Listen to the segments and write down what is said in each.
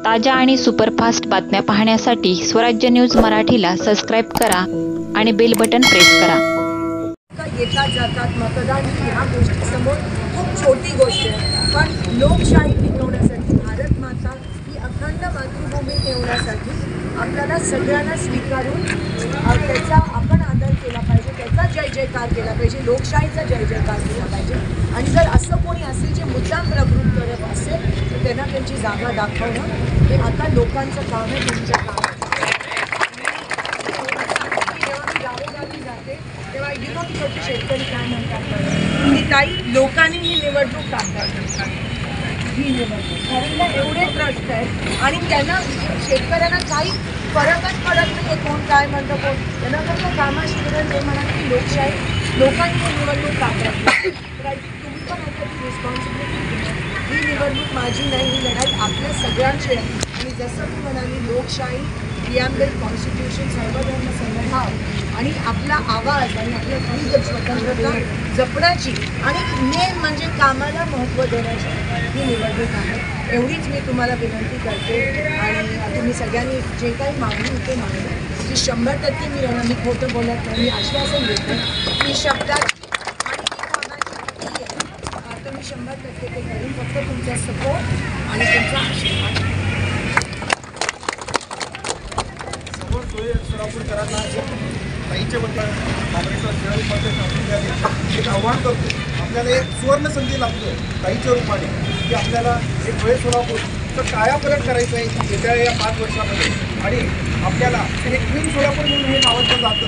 ताज्या आणि सुपरफास्ट बातम्या पाहण्यासाठी स्वराज्य न्यूज मराठीला सबस्क्राईब करा आणि बेल बटन प्रेस करा। येतात जातात मतदान ही ह्या गोष्टीसमोर खूप छोटी गोष्ट आहे, पण लोकशाही टिकवण्यासाठी भारत माता ही अखंड मातृभूमी ठेवण्यासाठी आपल्याला सगळ्यांना स्वीकारून त्याचा आपण आदर केला पाहिजे, त्याचा जय जयकार केला पाहिजे, लोकशाहीचा जय जयकार केला पाहिजे। आणि जर असं कोणी असेल जे मुद्दाम प्रवृत्त करत असेल तर त्यांना त्यांची जागा दाखवणं हे आता लोकांचं काम आहे, तुमचं काम आहे। गावोगावी जाते तेव्हा इग्नोर करतो शेतकरी काय म्हणतात की ताई लोकांनी ही निवडणूक टाकायची, ही निवडणूक कारण एवढे त्रस्त आहेत आणि त्यांना शेतकऱ्यांना काही फरकच पडत नाही कोण काय म्हणतं कोण त्यांना फक्त कामाशिवाय ते म्हणाले की लोकशाही लोकांनी ही निवडणूक टाकायची। तर आय थिंक तुम्ही पण ह्याच्याची रिस्पॉन्सिबिलिटी ही निवडणूक माझी नाही, ही लढाई आपल्या सगळ्यांची आहे। आणि जसं मी म्हणाली लोकशाही प्रिॲम्बल कॉन्स्टिट्यूशन सर्वधर्म समभाव आणि आपला आवाज आणि आपल्या विविध स्वतंत्रता जपण्याची आणि मेन म्हणजे कामाला महत्त्व देण्याची ही निवडणूक आहे। एवढीच मी तुम्हाला विनंती करते आणि तुम्ही सगळ्यांनी जे काही मागणी होते मागणी की 100% मी खोटं बोलत नाही, मी आश्वासन देते की शब्दात आणि कामाची आहे तर मी 100% ते करेन, फक्त तुमचा सपोर्ट आणि तुमचा आशीर्वाद। सोलापूरकरांना ताईच्या बद्दल काँग्रेसचा शहर एक आव्हान करतो, आपल्याला एक सुवर्ण संधी लागतो ताईच्या रूपाने की आपल्याला एक वेळ सोलापूरचं कायापलट करायचं आहे येत्या या 5 वर्षामध्ये। आणि आपल्याला एक क्वीन सोलापूर म्हणून हे नावाचं जातं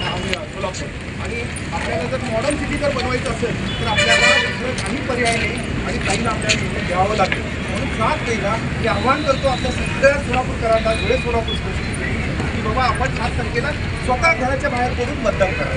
सोलापूर आणि आपल्याला जर मॉडर्न सिटी जर बनवायचं असेल तर आपल्याला दुसरं काही पर्याय नाही आणि ताईला आपल्याला निवडून द्यावं लागेल। म्हणून 7 मेला मी आव्हान करतो आपल्या सगळ्या सोलापूरकरांना धुळे सोलापूर की बाबा आपण 7 तारखेला स्वतः घराच्या बाहेर पडून मतदान करा।